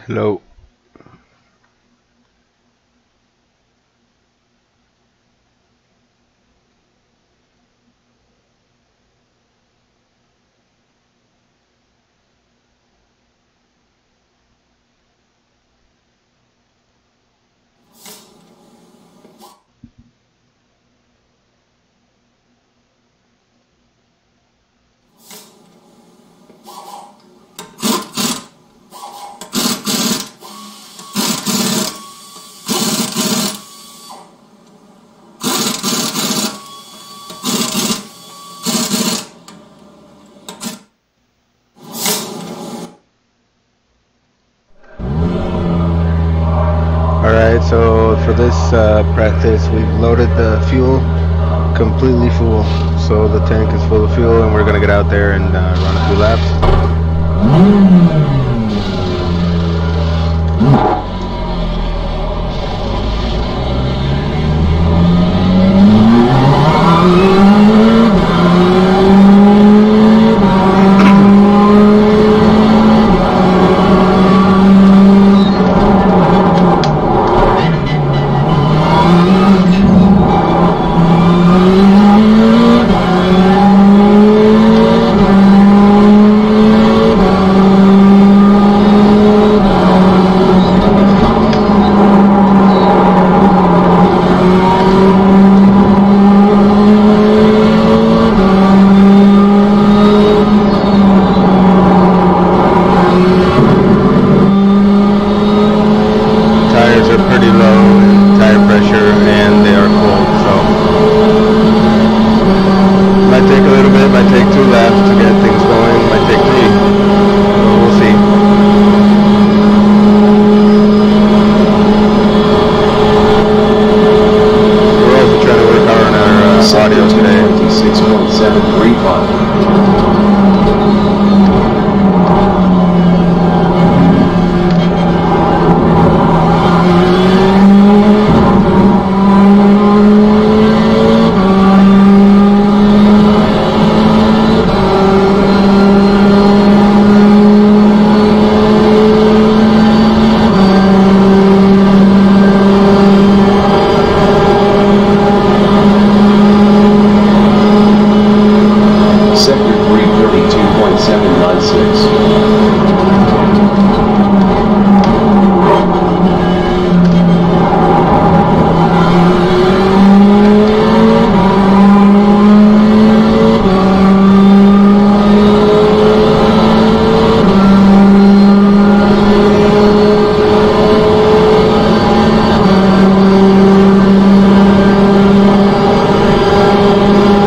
Hello. Alright, so for this practice we've loaded the fuel completely full. So the tank is full of fuel and we're going to get out there and run a few laps.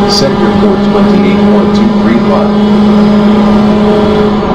Sector code 281235.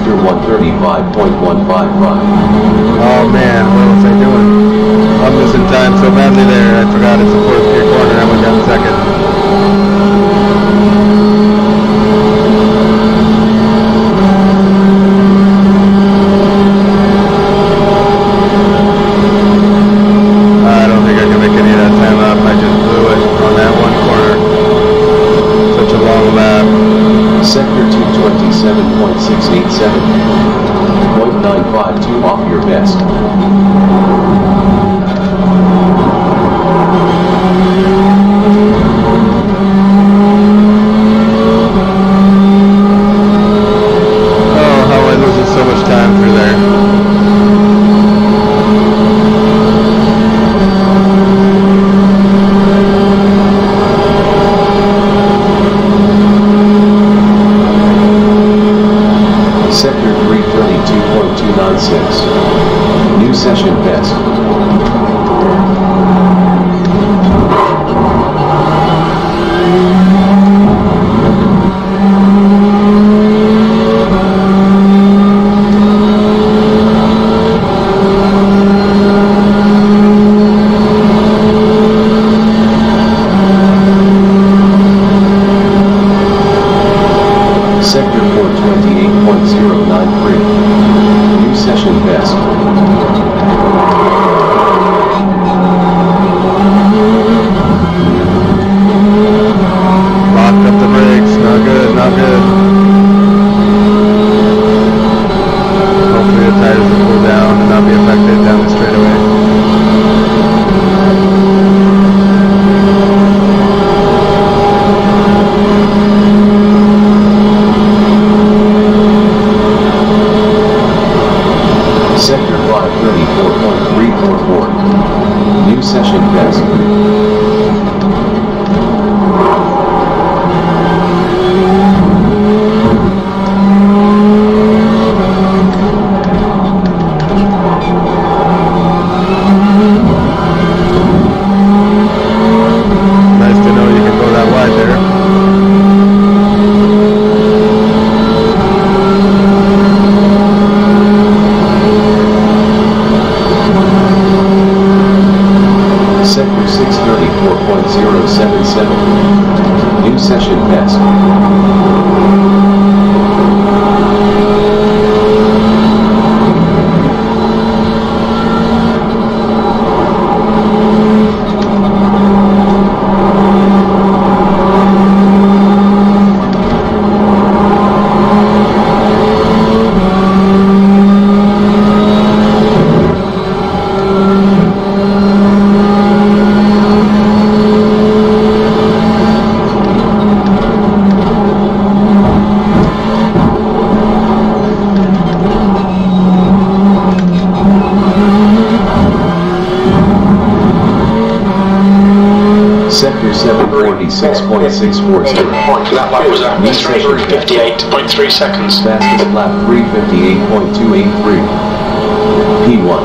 Sector 135.155. Oh man, what was I doing? I'm losing time so badly there. I forgot it's a fourth gear corner. I went down second. I don't think I can make any of that time up. I just blew it on that one corner. Such a long lap. Sector 227.687. 0.952 off your best. Oh, how am I losing so much time through there? Sector 332.296. New session best. Sector 428.093. New session best. Locked up the brakes. Not good, not good. Hopefully the tires will cool down and not be affected down the straightaway. Sector 534.344. New session best. Nice to know you can go that wide there. Sector 634.077. New session best. Sector 746.640. That lap was at 358.3 seconds. Fastest lap 358.283. P1.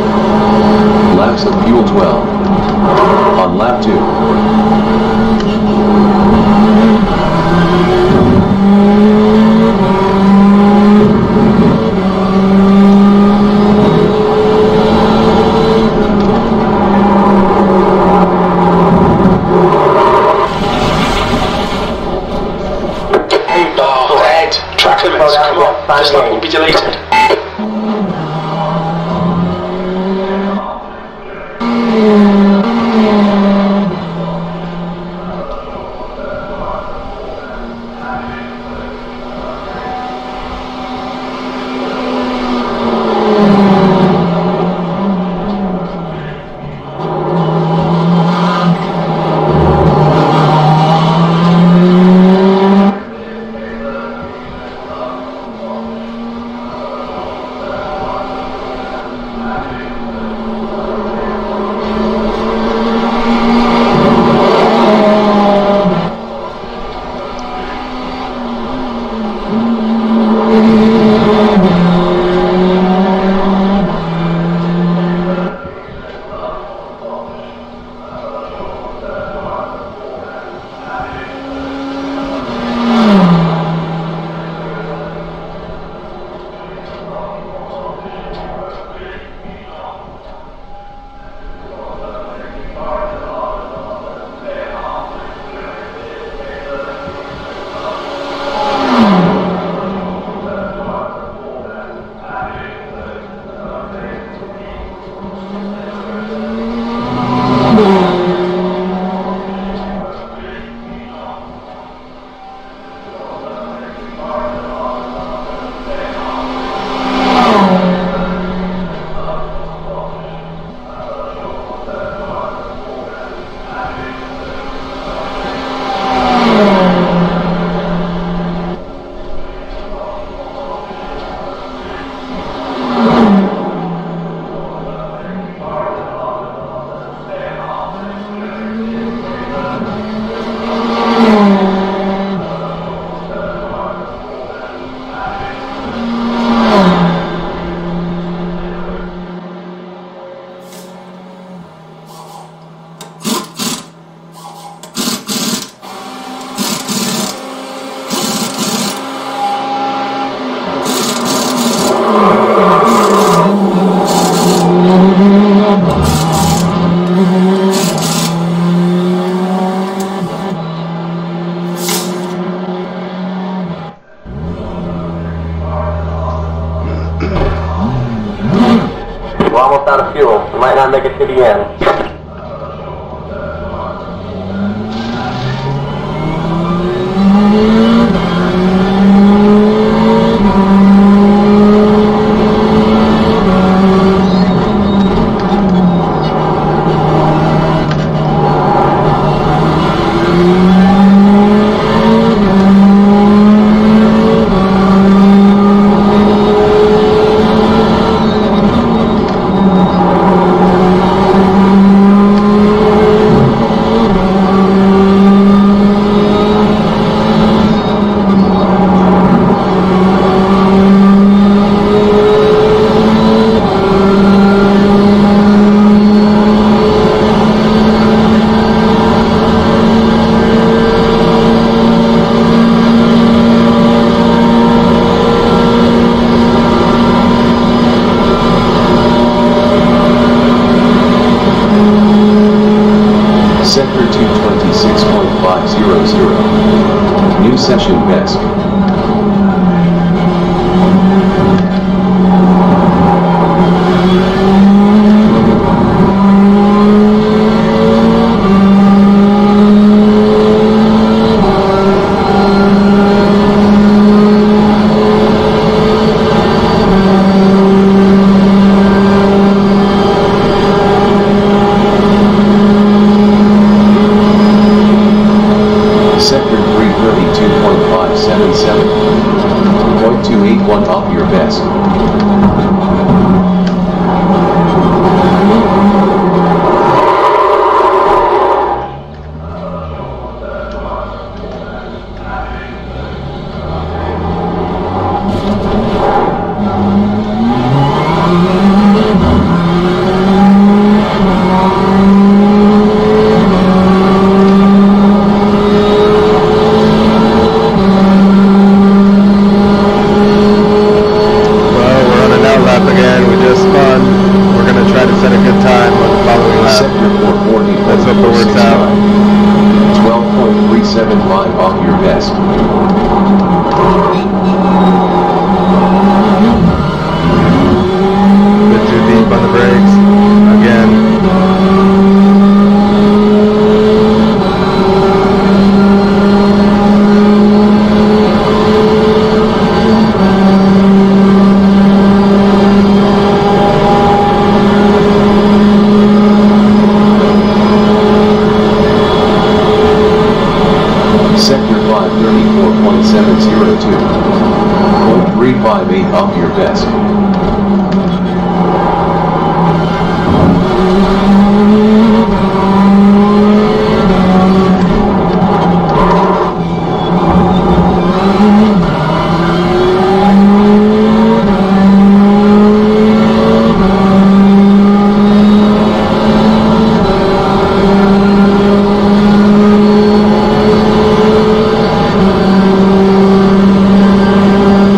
Laps of fuel 12. On lap 2. Oh, Ed, track limits, come on, this lap will be deleted. almost out of fuel. We might not make it to the end. Sector 226.500. New session best. Sector 332.577. 0.281 off your best. Sector 440. Let's hope it works out. 12.375 off your best. Bit too deep on the brakes. Again. Sector 534.702. 0.358 off your best.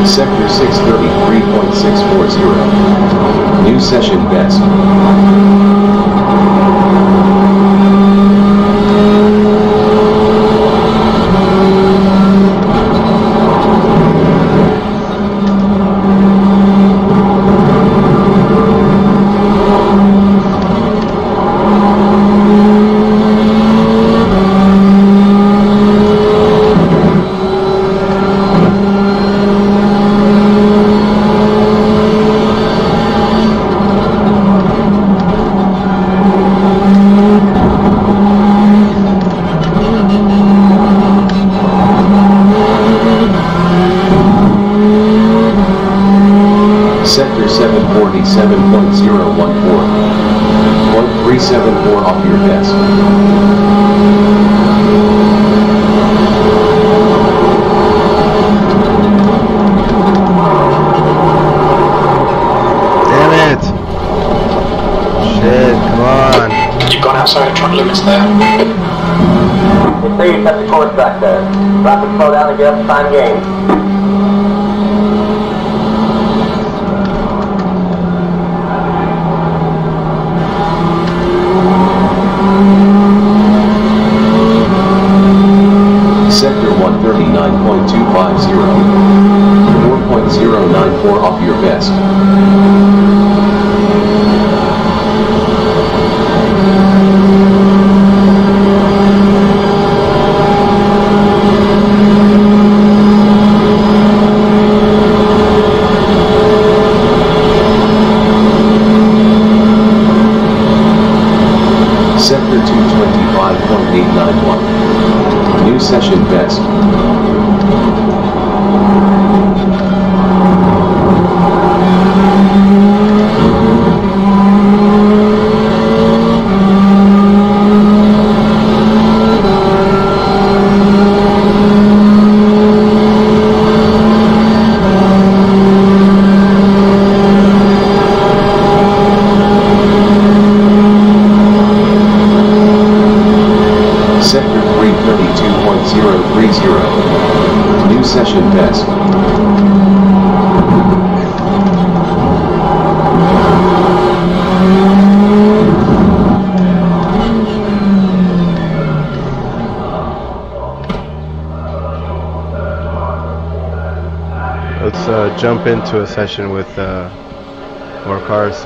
Sector 633.640. New session best. Sector 747.014. 0.374 off your best. Damn it! Shit, come on. You've gone outside of track limits there. They say you cut the course back there. Rapid slow down and get up to time gain. Sector 139.250. 4.094 off your best. session best. Sector 332.030. New session best. Let's jump into a session with more cars.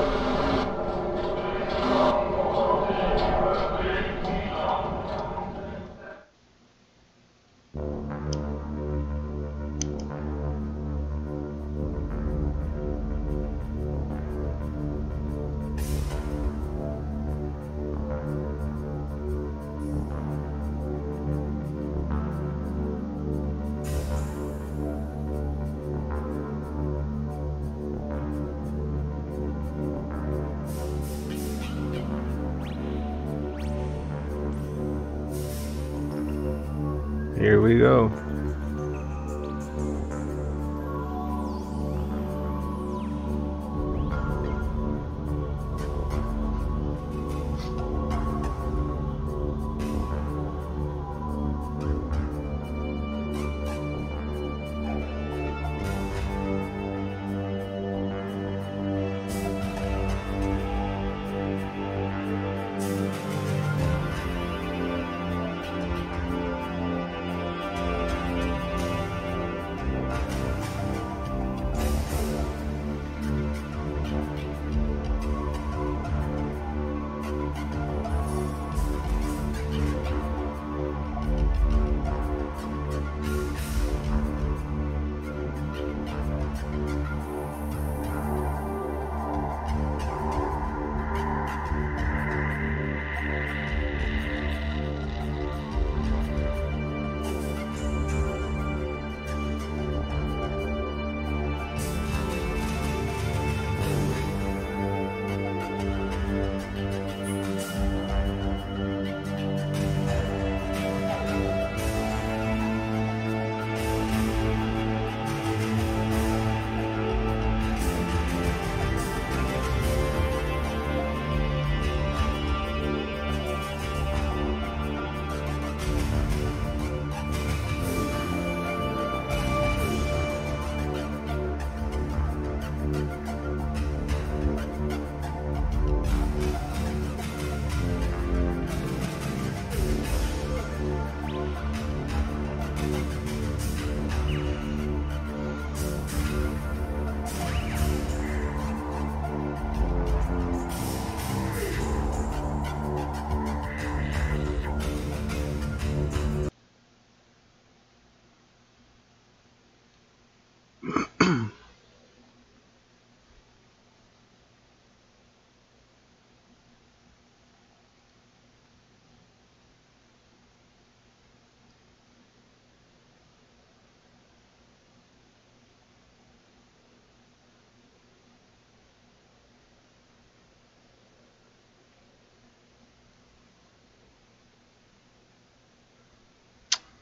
Here we go.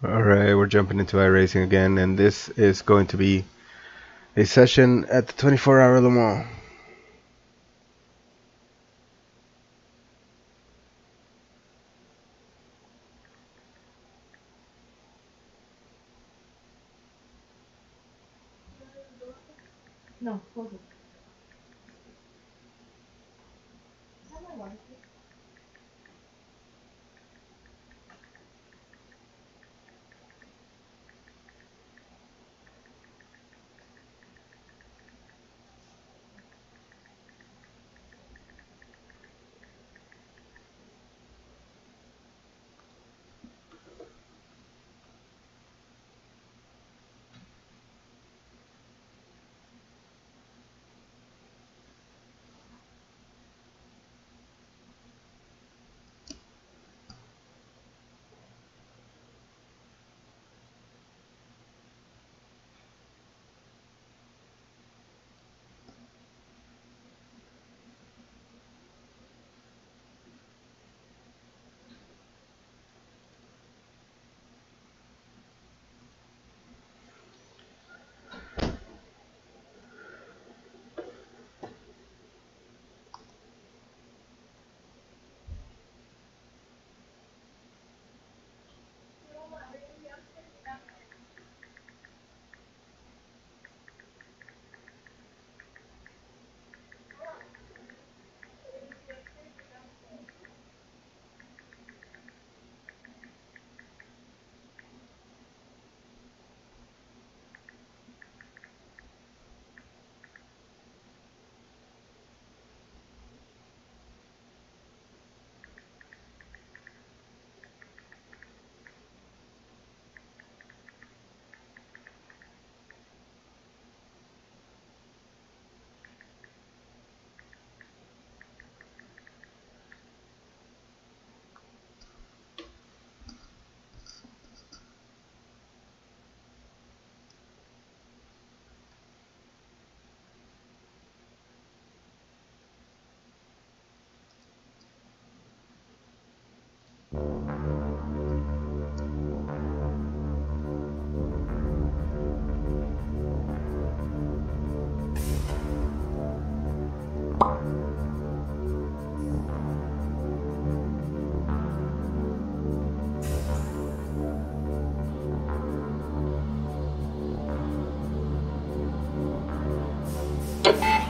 Alright, we're jumping into iRacing again, and this is going to be a session at the 24-hour Le Mans. No, hold it.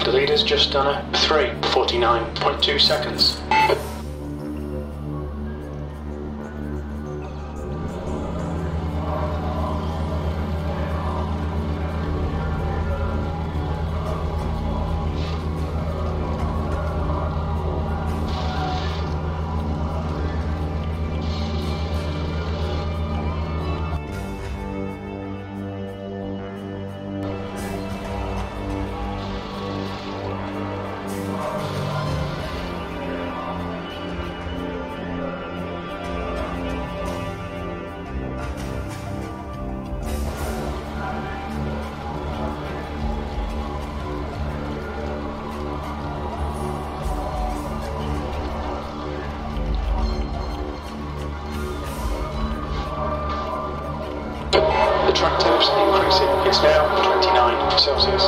The leader's just done a 3:49.2 seconds. The track temps increasing. It's now 29 Celsius.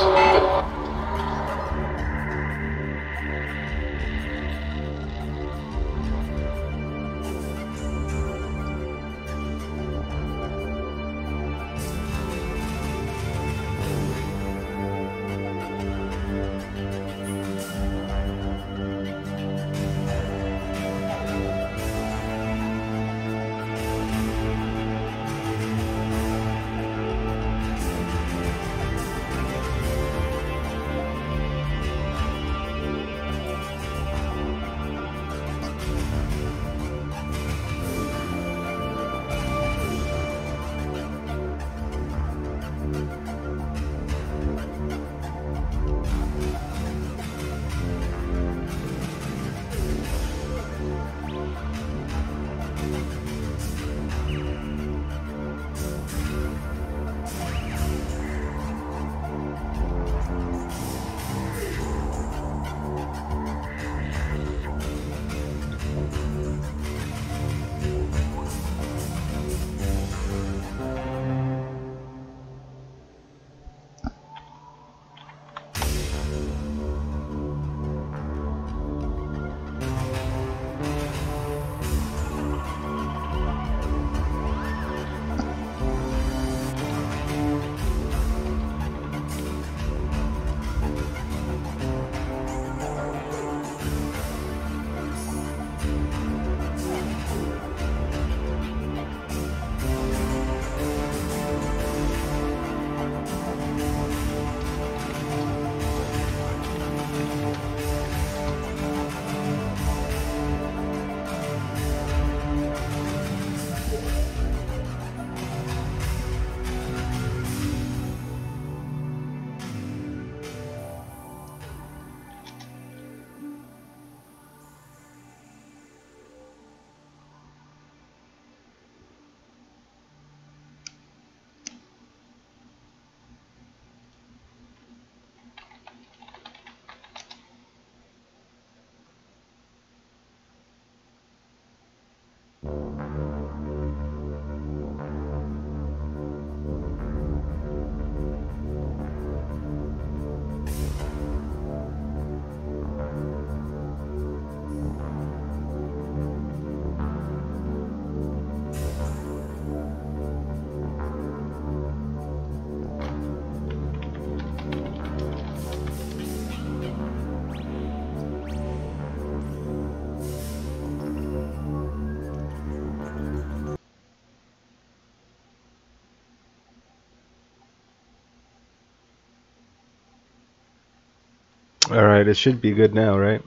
Alright, it should be good now, right?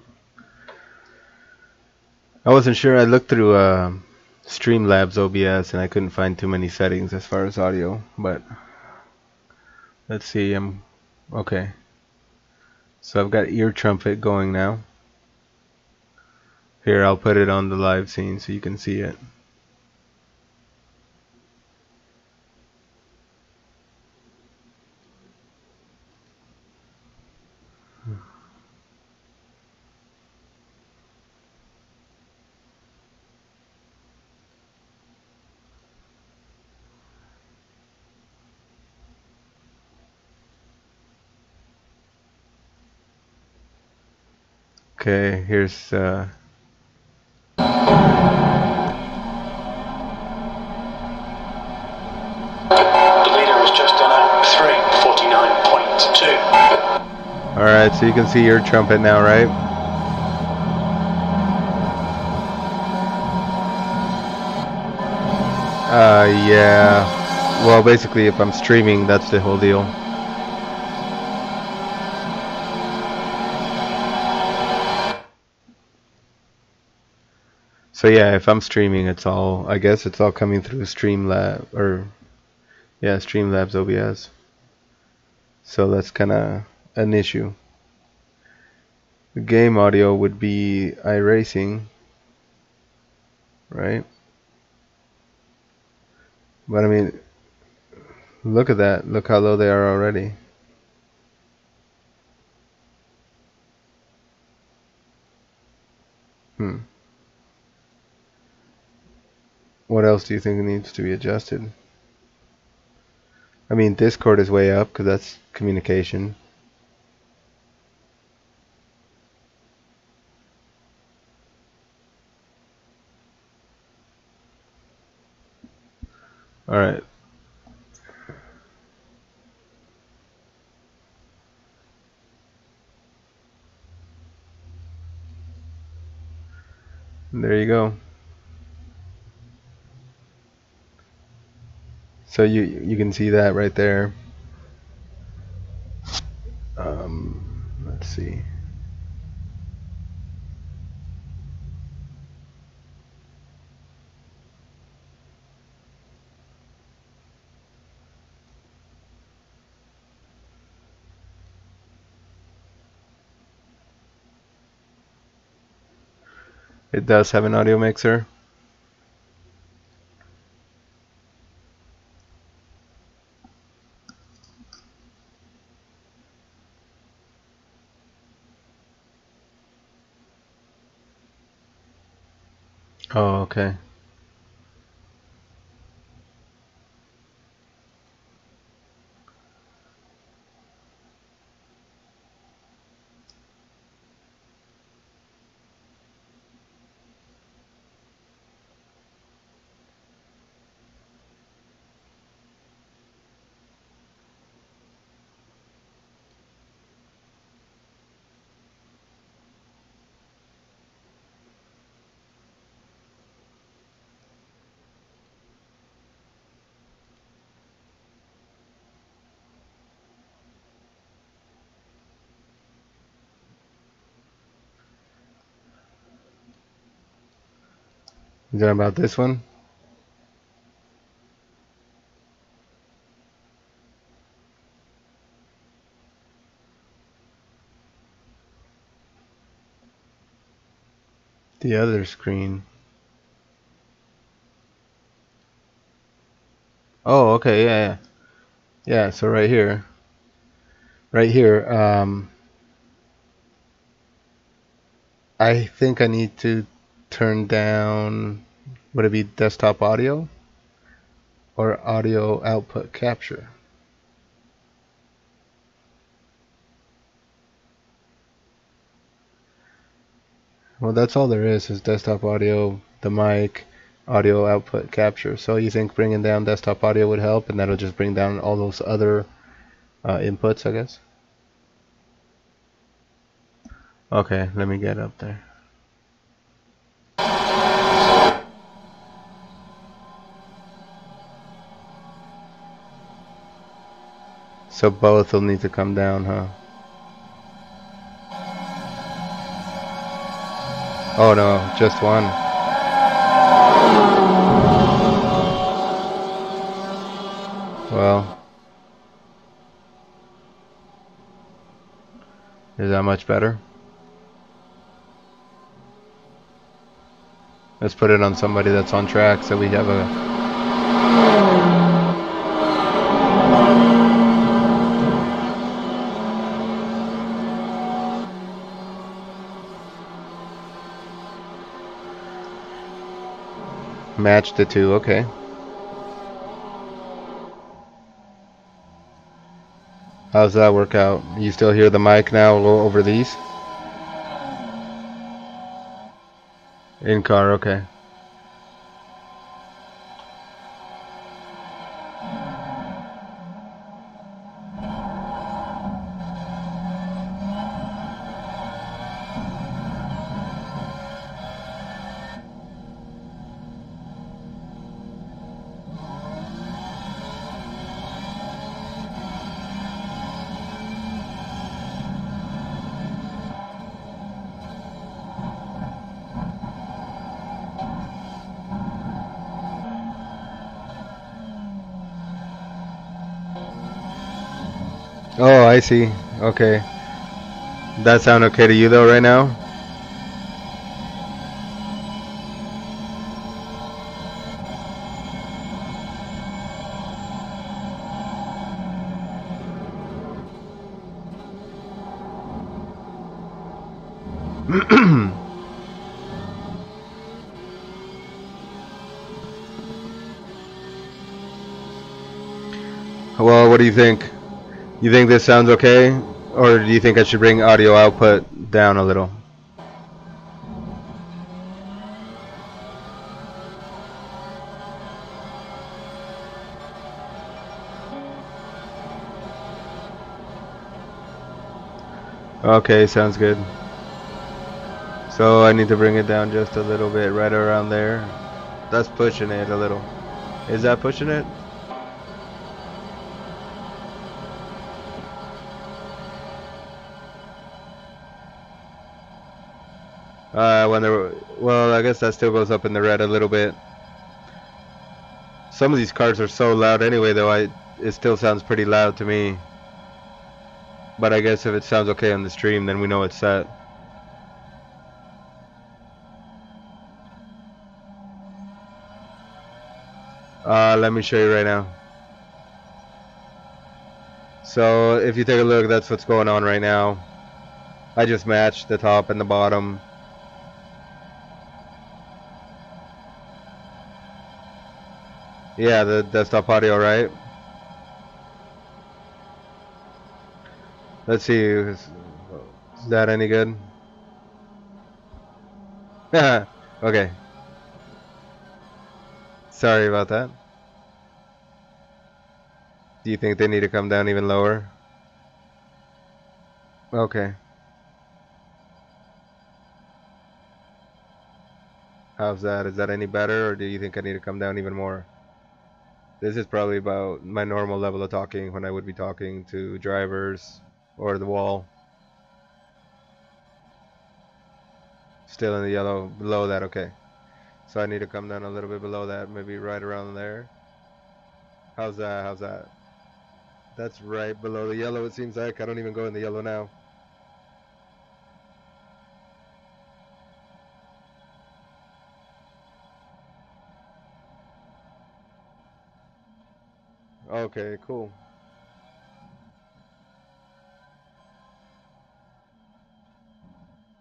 I wasn't sure. I looked through Streamlabs OBS and I couldn't find too many settings as far as audio, but let's see. I'm okay. So I've got ear trumpet going now. Here, I'll put it on the live scene so you can see it. Okay, here's The leader has just done a 3:49.2. alright, so you can see your trumpet now, right? Yeah. Well, basically, if I'm streaming, that's the whole deal. So yeah, if I'm streaming, it's all, I guess it's all coming through Streamlab, or yeah, Streamlabs OBS. So that's kind of an issue. The game audio would be iRacing, right? But I mean, look at that. Look how low they are already. What else do you think needs to be adjusted? I mean, Discord is way up because that's communication. Alright. There you go. So you can see that right there. Let's see. It does have an audio mixer. Oh, okay. Is that about this one? The other screen. Oh, okay, yeah. Yeah, so right here. Right here, I think I need to turn down, would it be desktop audio or audio output capture? Well, that's all there is desktop audio, the mic, audio output capture. So you think bringing down desktop audio would help, and that'll just bring down all those other inputs, I guess? Okay, let me get up there. So both will need to come down, huh? Oh no, just one. Well, is that much better? Let's put it on somebody that's on track so we have a... Match the two, okay. How's that work out? You still hear the mic now over these? In car, okay. Oh, I see. Okay. That sound okay to you though right now? Well, what do you think? You think this sounds okay? Or do you think I should bring audio output down a little? Okay, sounds good. So I need to bring it down just a little bit, right around there. That's pushing it a little. Is that pushing it? When there, well, I guess that still goes up in the red a little bit. Some of these cars are so loud anyway, though. It still sounds pretty loud to me. But I guess if it sounds okay on the stream, then we know it's set. Let me show you right now. So if you take a look, that's what's going on right now. I just matched the top and the bottom. Yeah, the desktop audio, right? Let's see. Is that any good? Okay. Sorry about that. Do you think they need to come down even lower? Okay. How's that? Is that any better, or do you think I need to come down even more? This is probably about my normal level of talking when I would be talking to drivers or the wall. Still in the yellow, below that, okay. So I need to come down a little bit below that, maybe right around there. How's that? How's that? That's right below the yellow, it seems like. I don't even go in the yellow now. Okay, cool.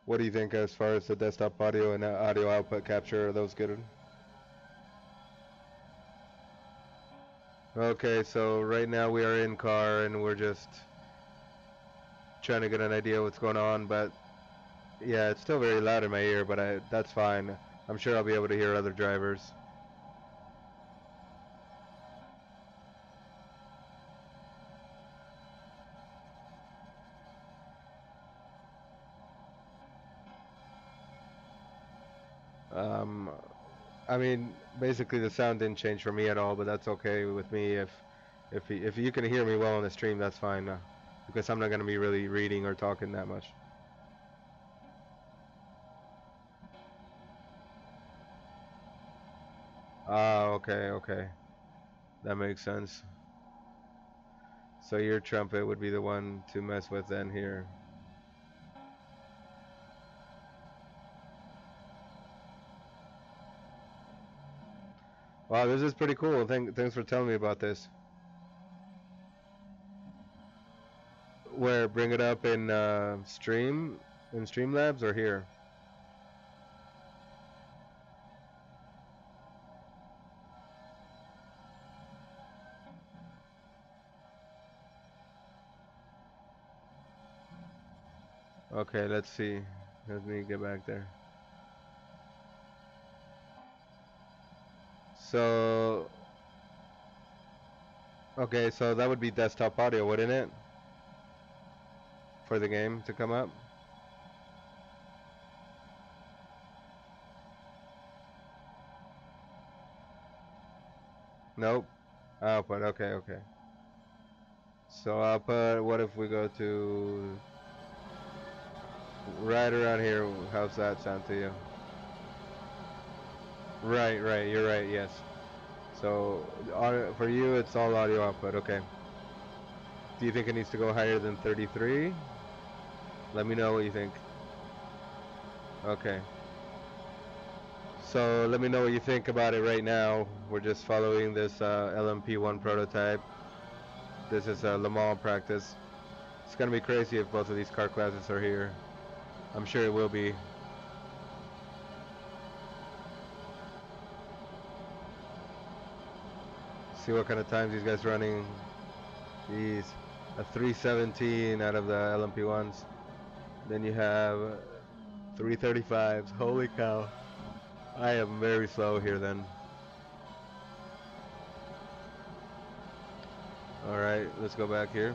What do you think as far as the desktop audio and audio output capture? Are those good? Okay, so right now we are in car and we're just trying to get an idea what's going on, but yeah, it's still very loud in my ear, but that's fine. I'm sure I'll be able to hear other drivers. Um, I mean, basically the sound didn't change for me at all, but that's okay with me. If you can hear me well on the stream, that's fine. Because I'm not gonna be really reading or talking that much. Ah, okay, okay. That makes sense. So your trumpet would be the one to mess with then here. Wow, this is pretty cool. Thanks for telling me about this. Where, bring it up in in Streamlabs or here? Okay, let's see. Let me get back there. So, okay, so that would be desktop audio, wouldn't it? For the game to come up? Nope. Output, okay, okay. So output, what if we go to right around here? How's that sound to you? Right, right, you're right, yes. So for you, it's all audio output, okay. Do you think it needs to go higher than 33? Let me know what you think. Okay. So let me know what you think about it right now. We're just following this LMP1 prototype. This is a Le Mans practice. It's gonna be crazy if both of these car classes are here. I'm sure it will be. See what kind of times these guys running. Jeez, a 317 out of the LMP1s. Then you have 335s. Holy cow. I am very slow here then. Alright, let's go back here.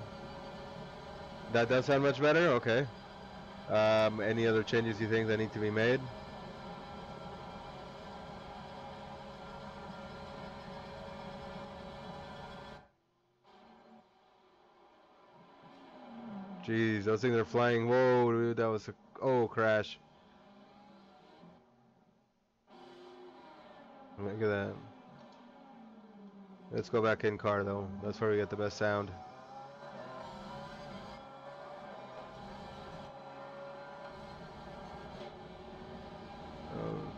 That does sound much better? Okay. Any other changes you think that need to be made? Jeez, those things are flying. Whoa, dude, that was a... Oh, crash. Look at that. Let's go back in car, though. That's where we get the best sound. Okay.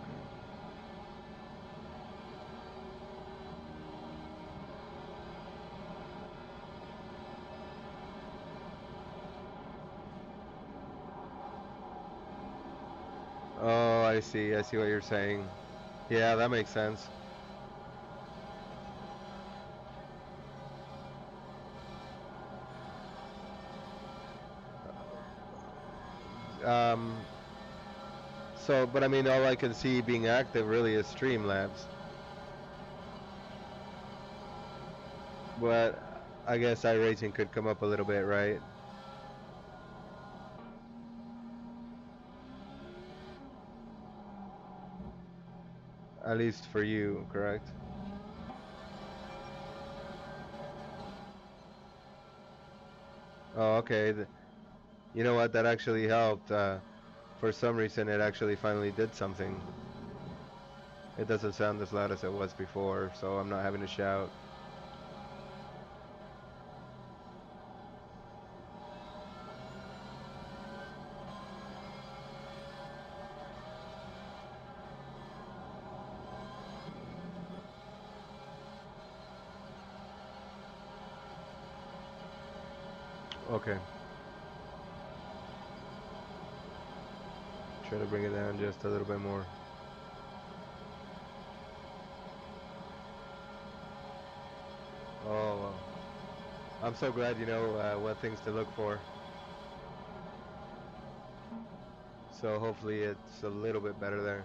Oh, I see what you're saying. Yeah, that makes sense. So, but I mean, all I can see being active really is Streamlabs. But I guess iRacing could come up a little bit, right? At least for you, correct? Oh, okay. You know what? That actually helped. For some reason, it actually finally did something. It doesn't sound as loud as it was before, so I'm not having to shout. Okay. Try to bring it down just a little bit more. Oh, well. I'm so glad you know what things to look for. So hopefully it's a little bit better there.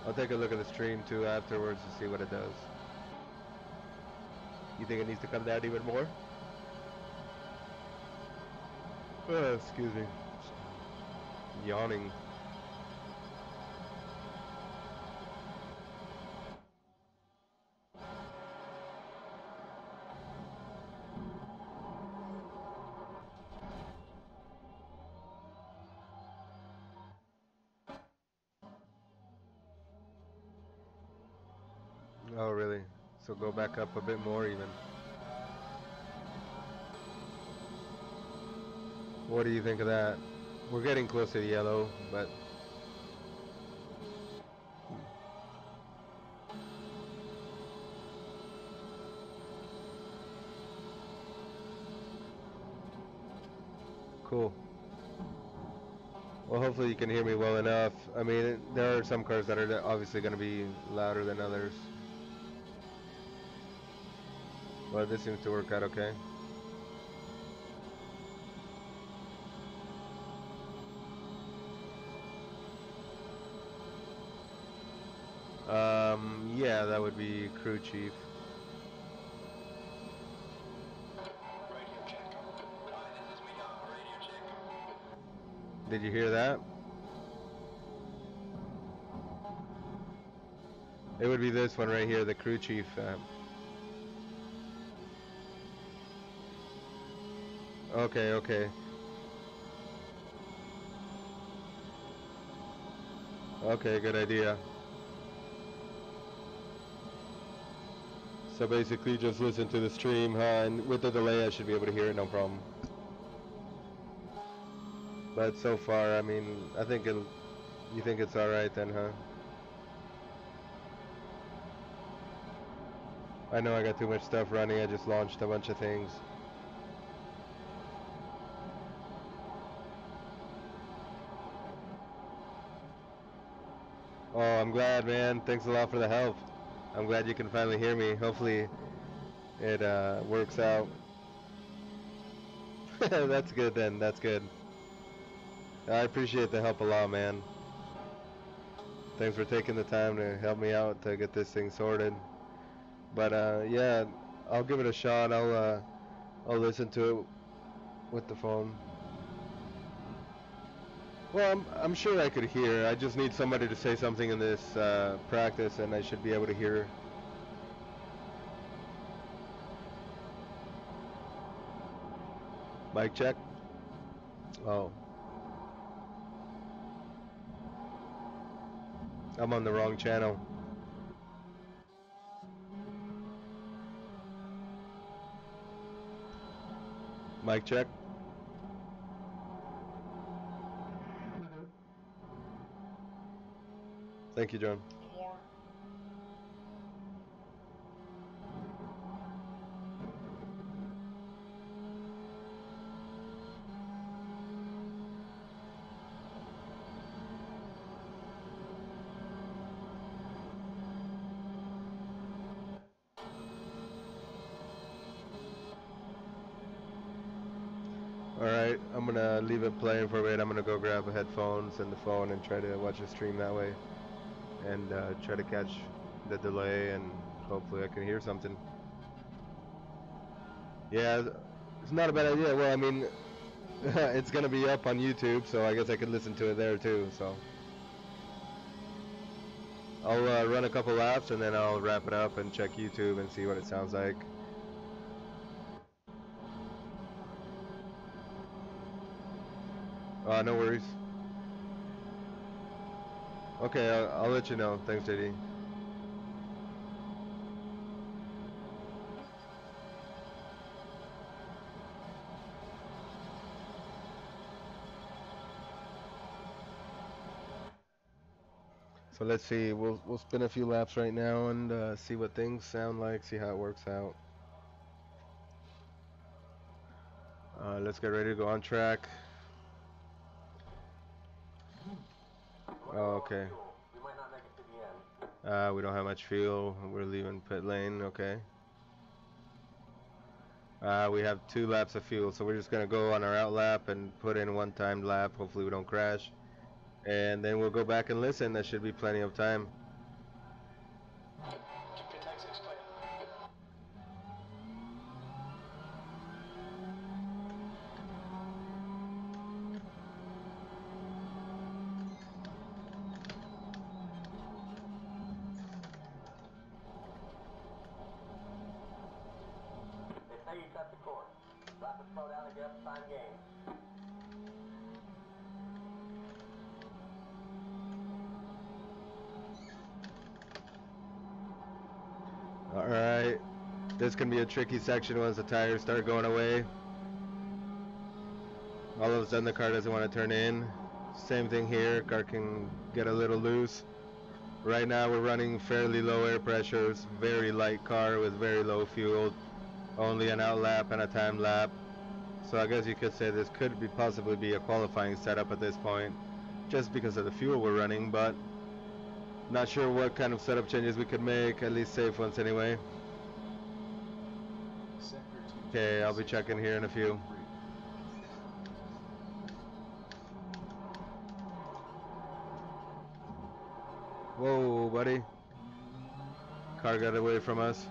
I'll take a look at the stream too afterwards to see what it does. You think it needs to come down even more? Excuse me. Yawning. Oh, really? So go back up a bit more even. What do you think of that? We're getting close to the yellow, but... Cool. Well, hopefully you can hear me well enough. I mean, there are some cars that are obviously going to be louder than others. But this seems to work out okay. Yeah, that would be crew chief. Radio check. Hi, this is Mia. Radio check. Did you hear that? It would be this one right here, the crew chief. Okay, okay. Okay, good idea. So basically just listen to the stream, huh? And with the delay I should be able to hear it, no problem. But so far, I mean, I think you think it's alright then, huh? I know I got too much stuff running, I just launched a bunch of things. Oh, I'm glad, man. Thanks a lot for the help. I'm glad you can finally hear me. Hopefully it works out. That's good then, that's good. I appreciate the help a lot, man. Thanks for taking the time to help me out to get this thing sorted. But yeah, I'll give it a shot. I'll listen to it with the phone. Well, I'm sure I could hear. I just need somebody to say something in this practice, and I should be able to hear. Mic check. Oh, I'm on the wrong channel. Mic check. Thank you, John. Alright, I'm gonna leave it playing for a bit. I'm gonna go grab headphones and the phone and try to watch the stream that way. And try to catch the delay and hopefully I can hear something. Yeah, it's not a bad idea. Well, I mean, it's gonna be up on YouTube, so I guess I could listen to it there too, so. I'll run a couple laps and then I'll wrap it up and check YouTube and see what it sounds like. No worries. Okay, I'll let you know. Thanks, JD. So let's see. We'll spin a few laps right now and see what things sound like. See how it works out. Let's get ready to go on track. Oh, okay. We might not make it to the end. We don't have much fuel. We're leaving pit lane. Okay. We have 2 laps of fuel, so we're just gonna go on our out lap and put in 1 timed lap. Hopefully we don't crash, and then we'll go back and listen. That should be plenty of time. Pit exit's clear. They say you set the course. Rapid slow down and get up to time gain. All right, this can be a tricky section once the tires start going away. All of a sudden the car doesn't want to turn in. Same thing here, car can get a little loose. Right now we're running fairly low air pressures, very light car with very low fuel, only an out lap and a time lap. So I guess you could say this could be possibly be a qualifying setup at this point, just because of the fuel we're running, but not sure what kind of setup changes we could make, at least safe ones anyway. Okay, I'll be checking here in a few. Whoa, buddy. Car got away from us.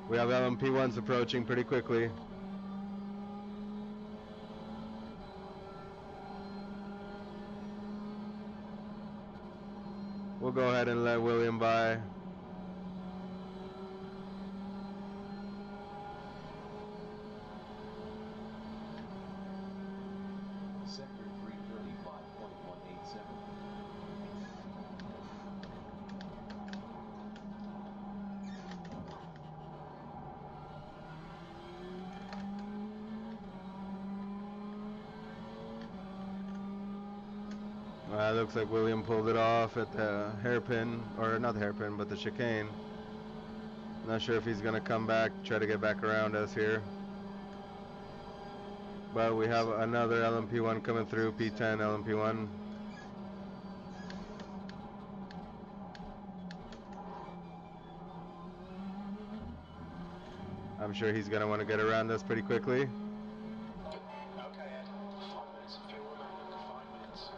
We have LMP1s approaching pretty quickly. We'll go ahead and let William by. Sector 335.187. Looks like William pulled it off at the hairpin, or not the hairpin, but the chicane. Not sure if he's going to come back, try to get back around us here. But we have another LMP1 coming through, P10 LMP1. I'm sure he's going to want to get around us pretty quickly. Okay, Ed. 5 minutes of fuel remaining. 5 minutes.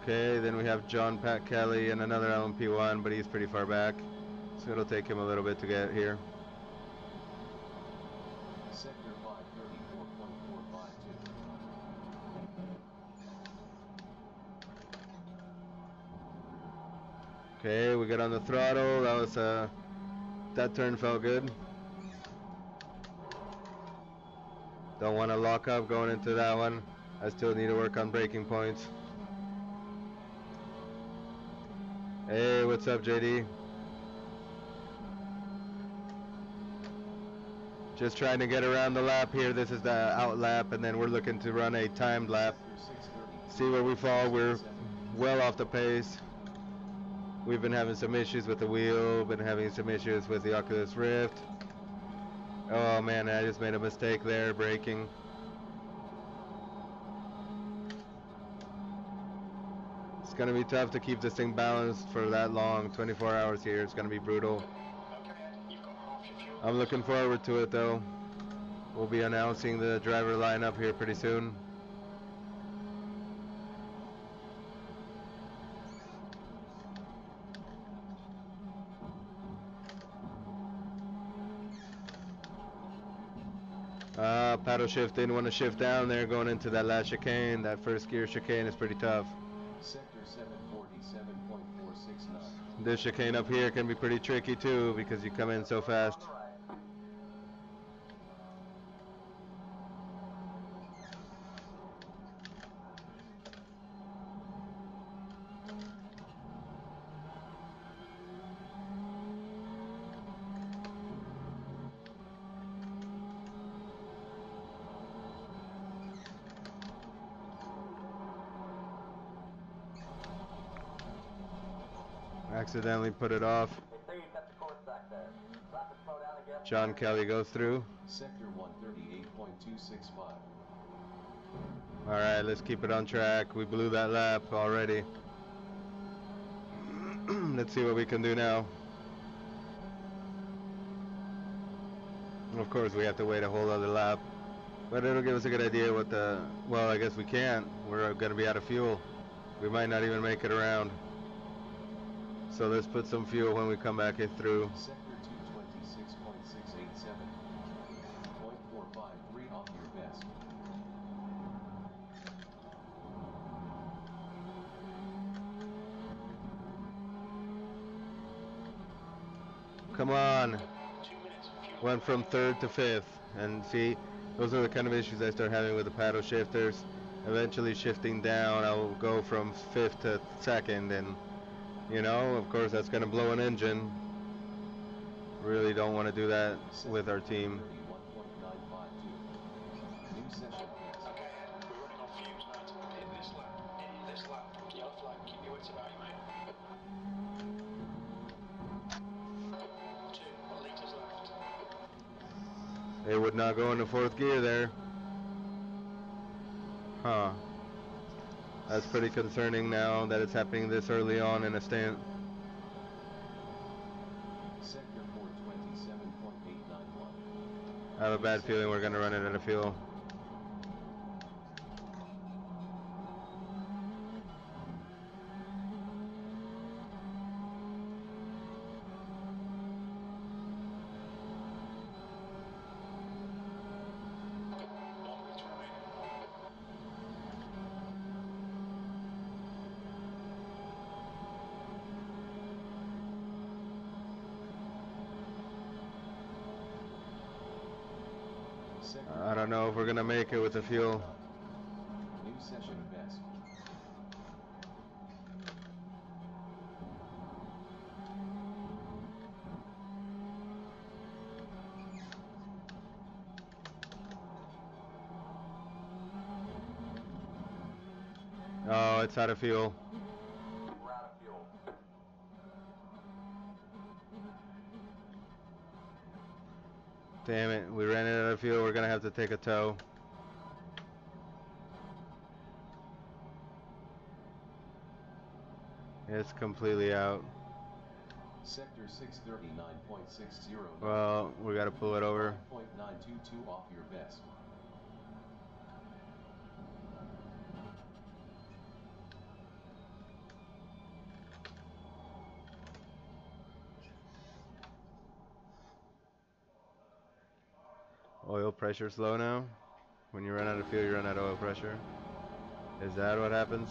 Okay, then we have John Pat Kelly and another LMP1, but he's pretty far back, so it'll take him a little bit to get here. Sector 534.452. Okay, we get on the throttle. That was that turn felt good. Don't want to lock up going into that one. I still need to work on braking points. Hey, what's up, JD? Just trying to get around the lap here. This is the out lap, and then we're looking to run a timed lap. See where we fall. We're well off the pace. We've been having some issues with the wheel, been having some issues with the Oculus Rift. Oh man, I just made a mistake there, braking. It's gonna be tough to keep this thing balanced for that long, 24 hours here. It's gonna be brutal. Okay, Ed. You've got half your fuel. I'm looking forward to it though. We'll be announcing the driver lineup here pretty soon. Paddle shifting, want to shift down there going into that last chicane. That first gear chicane is pretty tough. Sector 747.469. This chicane up here can be pretty tricky too because you come in so fast. Accidentally put it off. John Kelly goes through. Sector 138.265. Alright, let's keep it on track. We blew that lap already. Let's see what we can do now. Of course we have to wait a whole other lap. But it'll give us a good idea what the... Well, I guess we can't. We're going to be out of fuel. We might not even make it around. So let's put some fuel when we come back through. Sector 226.687. 0.453 off your best. Come on. 2 minutes of fuel. Went from third to fifth. And see, those are the kind of issues I start having with the paddle shifters. Eventually shifting down, I'll go from fifth to second, and you know, of course that's going to blow an engine. Really don't want to do that with our team. 31.952. New session test. Okay, Ed. We're running on fumes, mate. In this lap. Yellow flag. Keep your wits about you, mate. 2 litres left. They would not go into fourth gear there. Huh. That's pretty concerning now that it's happening this early on in a stint. Sector 427.891. I have a bad feeling we're going to run it out of fuel. I don't know if we're gonna make it with the fuel. New session best. Oh, it's out of fuel. We're out of fuel. Damn it, we ran out of fuel. We're gonna have to take a tow. It's completely out. Sector 639.60. Well, we gotta pull it over. 5.922 off your best. Oil pressure's low now. When you run out of fuel, you run out of oil pressure. Is that what happens?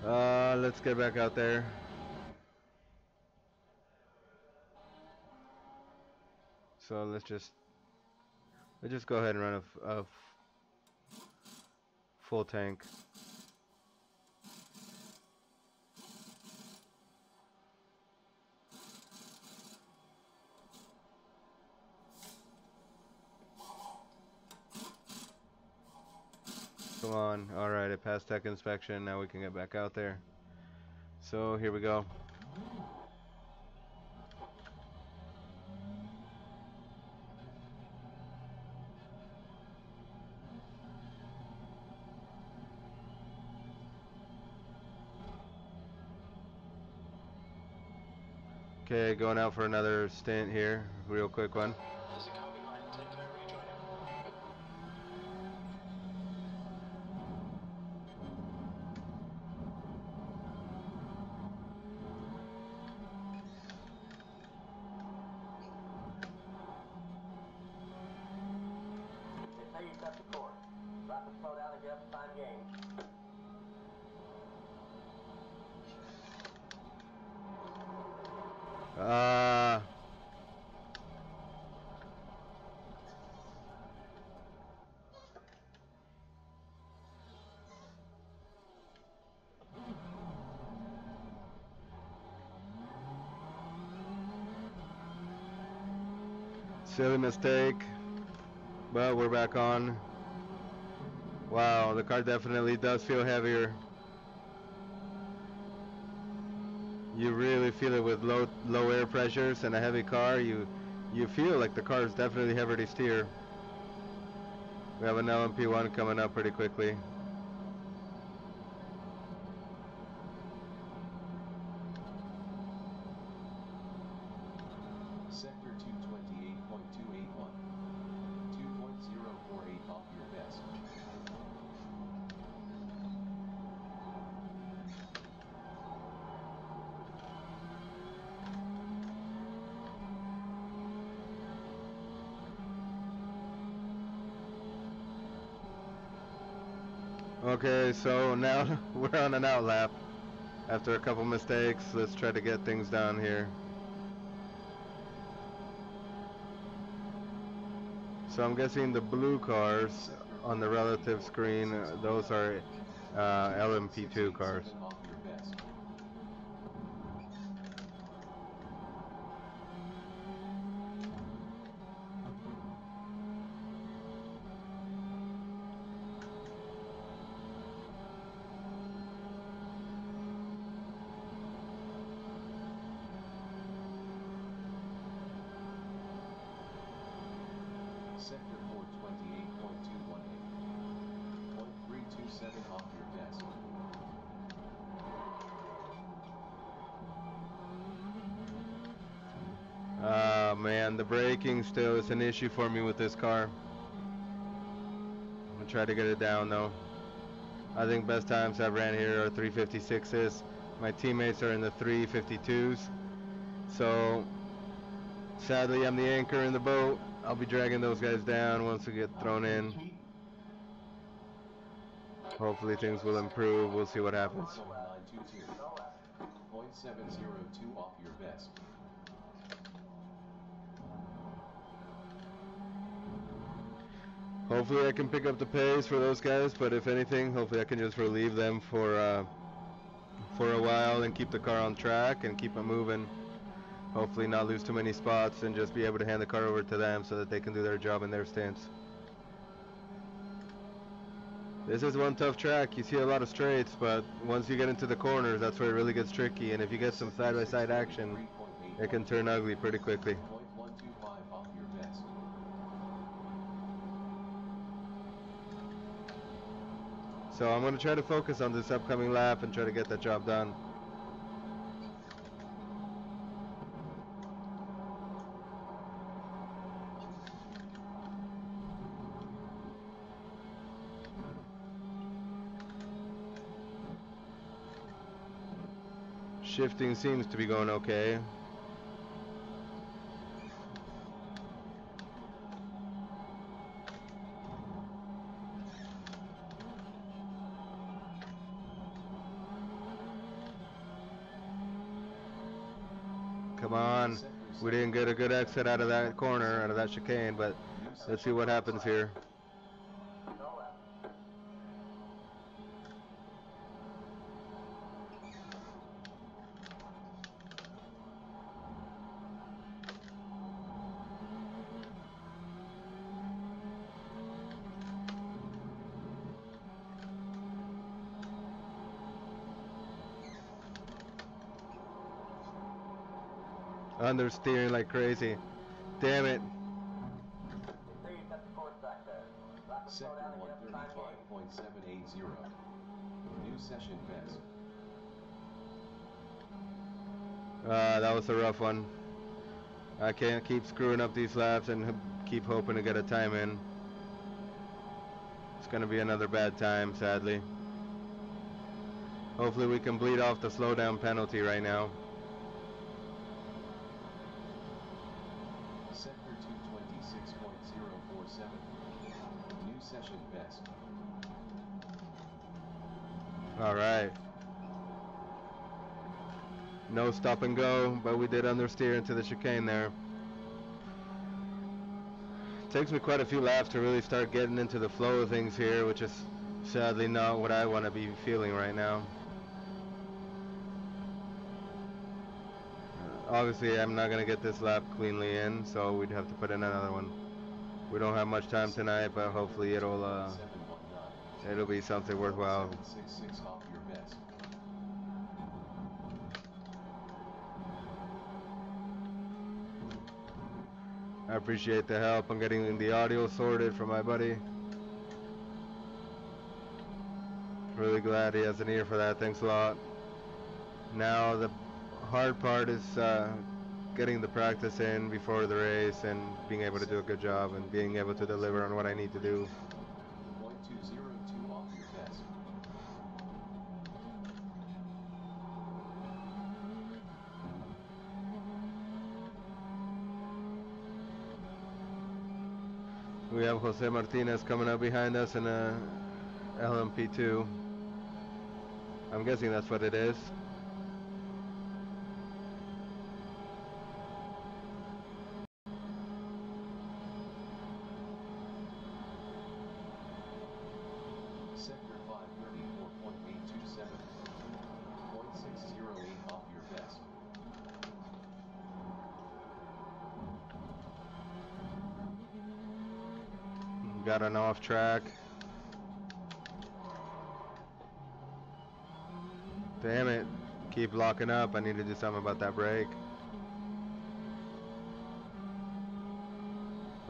Let's get back out there. So let's just go ahead and run a full tank. Come on. Alright, it passed tech inspection. Now we can get back out there. So here we go. Okay, going out for another stint here. Real quick one. There's a car behind. Take care of rejoin it. They say you set the course. Rapid slowdown and get up to time gained. Silly mistake, but we're back on. Wow, the car definitely does feel heavier. You really feel it with low air pressures and a heavy car. You feel like the car is definitely heavier to steer. We have an LMP1 coming up pretty quickly. Sector 228.281. 2.048 off your best. Okay, so now we're on an outlap. After a couple mistakes, let's try to get things down here. So I'm guessing the blue cars on the relative screen, those are LMP2 cars. 687 off your best. Sector 428.218. 0.327 off your best. Man, the braking still is an issue for me with this car. I'm gonna try to get it down though. I think best times I've ran here are 356s. My teammates are in the 352s. So sadly I'm the anchor in the boat. I'll be dragging those guys down once we get thrown in. Hopefully things will improve. We'll see what happens. 922. 0.702 off your best. Hopefully I can pick up the pace for those guys, but if anything, hopefully I can just relieve them for a while and keep the car on track and keep it moving. Hopefully not lose too many spots and just be able to hand the car over to them so that they can do their job in their stance. This is one tough track. You see a lot of straights, but once you get into the corners, that's where it really gets tricky. And if you get some side-by-side action, it can turn ugly pretty quickly. .125 off your best. So I'm going to try to focus on this upcoming lap and try to get that job done. Shifting seems to be going okay. Come on. We didn't get a good exit out of that corner, out of that chicane, but let's see what happens here. No left. Understeering like crazy. Damn it. There you set the course back there. Rapid slow Sector down and get up time gain. 135.780. New session best. That was a rough one. I can't keep screwing up these laps and keep hoping to get a time in. It's gonna be another bad time, sadly. Hopefully we can bleed off the slowdown penalty right now. Sector 226.047. New session best. Alright. No stop and go, but we did understeer into the chicane there. Takes me quite a few laps to really start getting into the flow of things here, which is sadly not what I want to be feeling right now. Obviously I'm not going to get this lap cleanly in, so we'd have to put in another one. We don't have much time tonight, but hopefully it'll be something worthwhile. 766 off your best. I appreciate the help on getting the audio sorted for my buddy. Really glad he has an ear for that. Thanks a lot. Now the hard part is getting the practice in before the race and being able to do a good job and being able to deliver on what I need to do. .202 off your best. We have Jose Martinez coming up behind us in a LMP2. I'm guessing that's what it is. Sector 534.827. .608 off your best. Got an off track. Damn it. Keep locking up. I need to do something about that brake.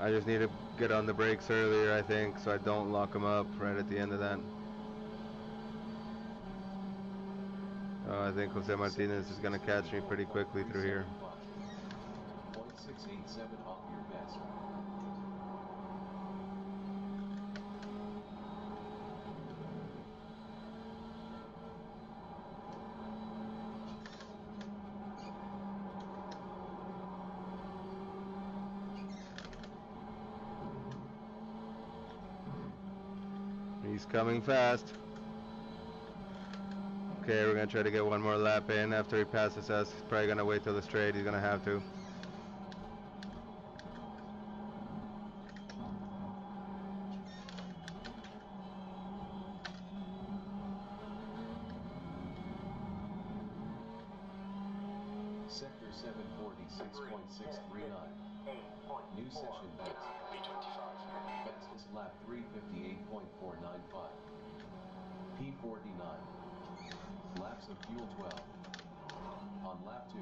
I just need to get on the brakes earlier, I think, so I don't lock them up right at the end of that. Oh, I think Jose Martinez is going to catch me pretty quickly through here. .687 off your best. He's coming fast. Okay, we're going to try to get one more lap in after he passes us. He's probably going to wait till the straight. He's going to have to. Sector 746.639. New session best. B25. Fastest lap 358.495. P49. Laps of fuel 12. On lap 2.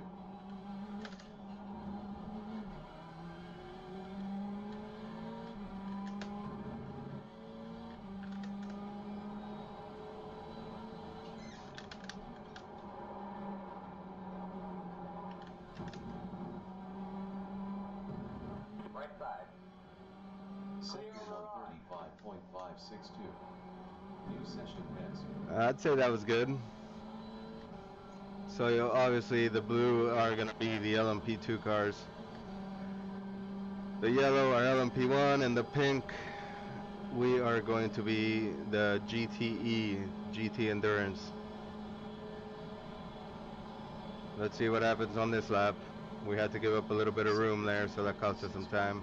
Right side. Sector 135.562. New session best. I'd say that was good. So obviously the blue are going to be the LMP2 cars. The yellow are LMP1 and the pink we are going to be the GT Endurance. Let's see what happens on this lap. We had to give up a little bit of room there, so that cost us some time.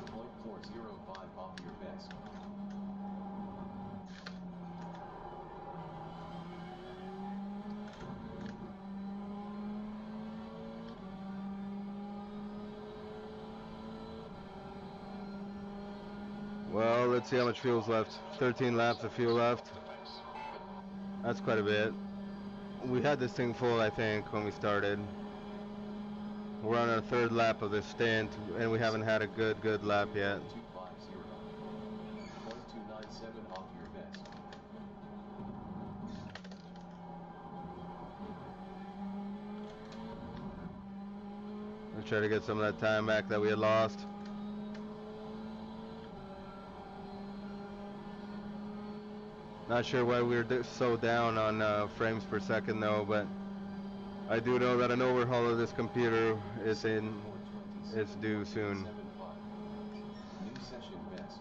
0.405 off your best. Well, let's see how much fuel's left. 13 laps of fuel left. That's quite a bit. We had this thing full, I think, when we started. We're on our third lap of this stint, and we haven't had a good lap yet. 0.297 off your best. We'll try to get some of that time back that we had lost. Not sure why we were so down on frames per second though, but I do know that an overhaul of this computer is due soon. New session best.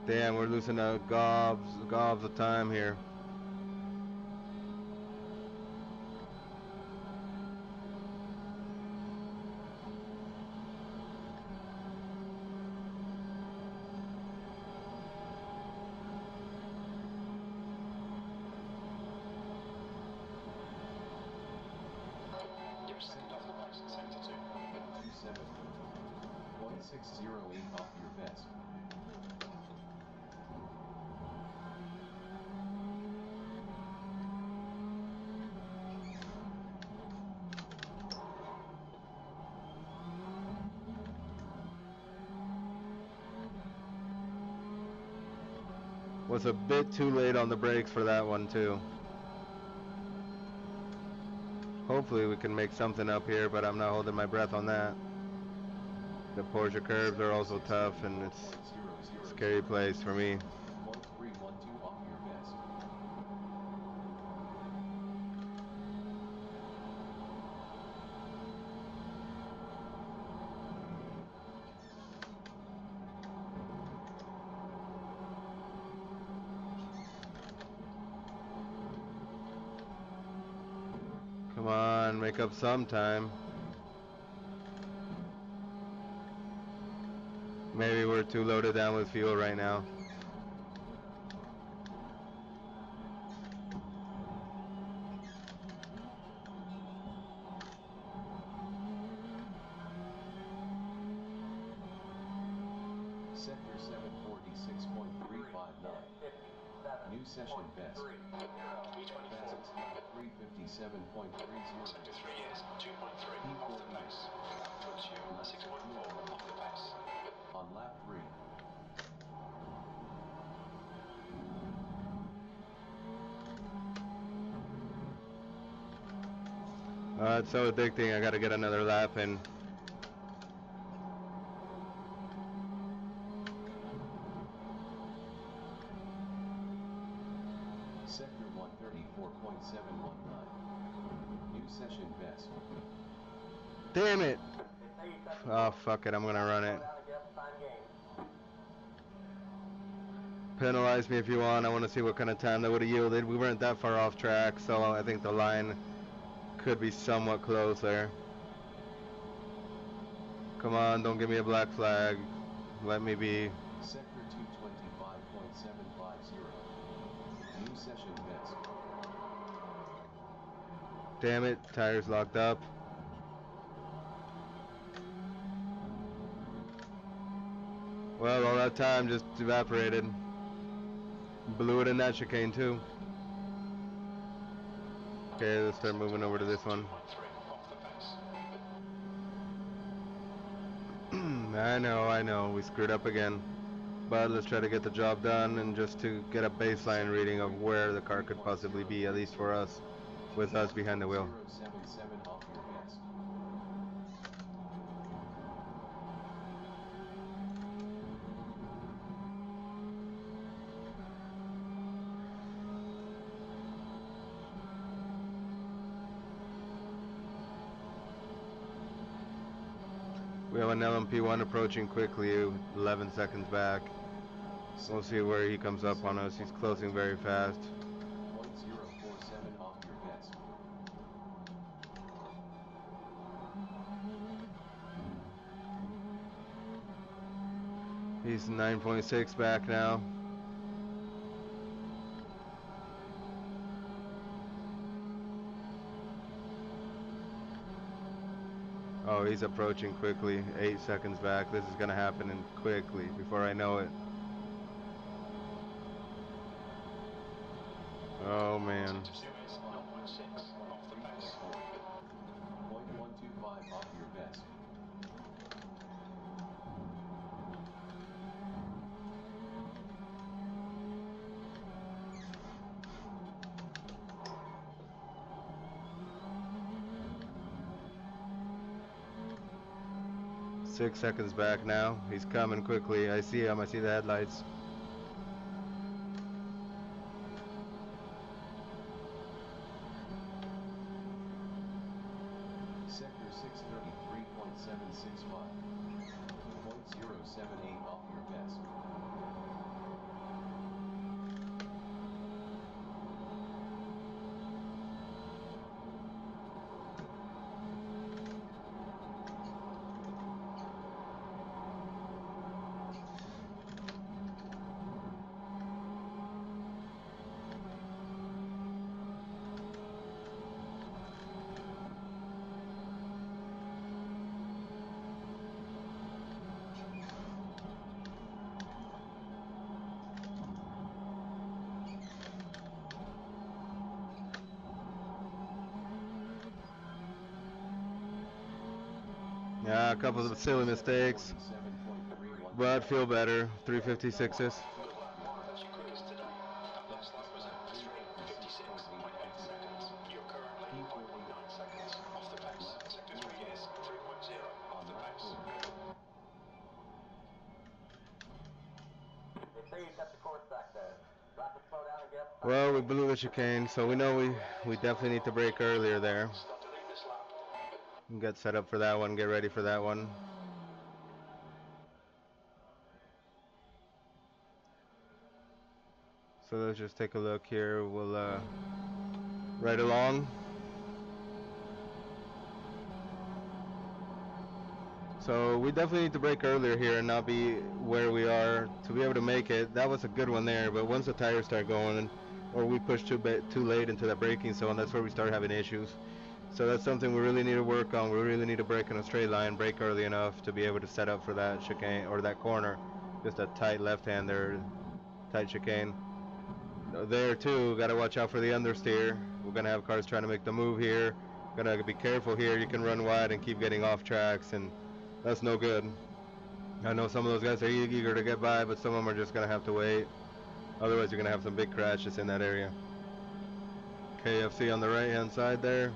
Damn, we're losing gobs of time here. You're second off the pace in sector 2. 27.608 off your best. Was a bit too late on the brakes for that one too. Hopefully we can make something up here, but I'm not holding my breath on that. The Porsche curbs are also tough, and it's a scary place for me. 0.312 off your best. Come on, make up some time. Maybe we're too loaded down with fuel right now. Sector 746.359. New session best. B24. Fastest lap 357.30. Sector 3 is 2.3 off the pace. Puts you 6.4 off the pace. On lap 3. It's so addicting, I gotta get another lap in. Sector 134.719. New session best. Damn it! Oh, fuck it, I'm gonna run it. Penalize me if you want. I want to see what kind of time that would have yielded. We weren't that far off track, so I think the line could be somewhat close there. Come on, don't give me a black flag. Let me be. Sector 225.75. session best. Damn it, tires locked up. Well, all that time just evaporated. Blew it in that chicane too. Okay, let's start moving over to this one. 2.3 off the pace. I know, we screwed up again. But let's try to get the job done and just to get a baseline reading of where the car could possibly be, at least for us, with us behind the wheel. 077 off your best. We have an LMP1 approaching quickly, 11 seconds back. We'll see where he comes up on us. He's closing very fast. 0.047 off your best. He's 9.6 back now. Oh, he's approaching quickly. 8 seconds back. This is going to happen quickly before I know it. Oh man. 0.6 off the pace. 0.125 off your best. Six seconds back now. He's coming quickly. I see him. I see the headlights. Sector 633.765. 0.078 off your best. Yeah, a couple of silly mistakes, but feel better. 356s. Good lap. That's your quickest today. That last lap was at 3:56.8 seconds. You're currently 0.19 seconds off the pace. Sector 3 is 3.0 off the pace. They say you cut the course back there. Rapid slow down and get up. Well, we blew the chicane, so we know we definitely need to brake earlier there. Start to leave this lap. Get set up for that one. Get ready for that one. So let's just take a look here. We'll ride along. So we definitely need to brake earlier here and not be where we are to be able to make it. That was a good one there, but once the tires start going, or we push too late into that braking zone, that's where we start having issues. So that's something we really need to work on. We really need to brake in a straight line, brake early enough to be able to set up for that chicane or that corner. Just a tight left hand there, tight chicane. There too, got to watch out for the understeer. We're gonna have cars trying to make the move here. Gotta be careful here. You can run wide and keep getting off tracks, and that's no good. I know some of those guys are eager to get by, but some of them are just gonna have to wait. Otherwise, you're gonna have some big crashes in that area. KFC on the right hand side there.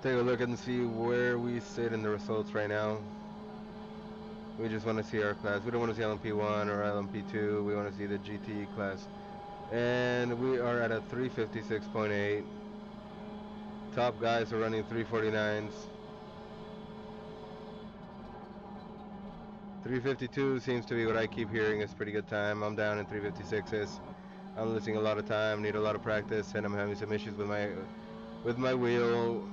Take a look and see where we sit in the results right now. We just want to see our class. We don't want to see LMP1 or LMP2. We want to see the GT class. And we are at a 356.8. top guys are running 349s. 352 seems to be what I keep hearing is pretty good time. I'm down in 356s. I'm losing a lot of time, need a lot of practice, and I'm having some issues with my wheel,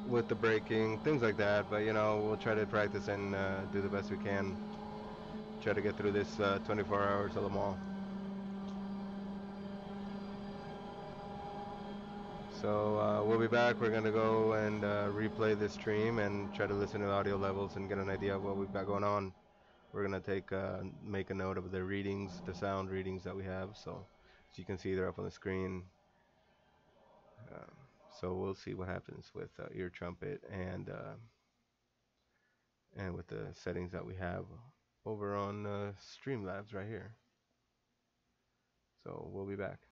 with the braking, things like that. But you know, we'll try to practice and do the best we can. Try to get through this 24 hours of Le Mans. So we'll be back. We're gonna go and replay this stream and try to listen to the audio levels and get an idea of what we've got going on. We're gonna make a note of the readings, the sound readings that we have. So as you can see, they're up on the screen. So we'll see what happens with ear trumpet and with the settings that we have over on Streamlabs right here. So we'll be back.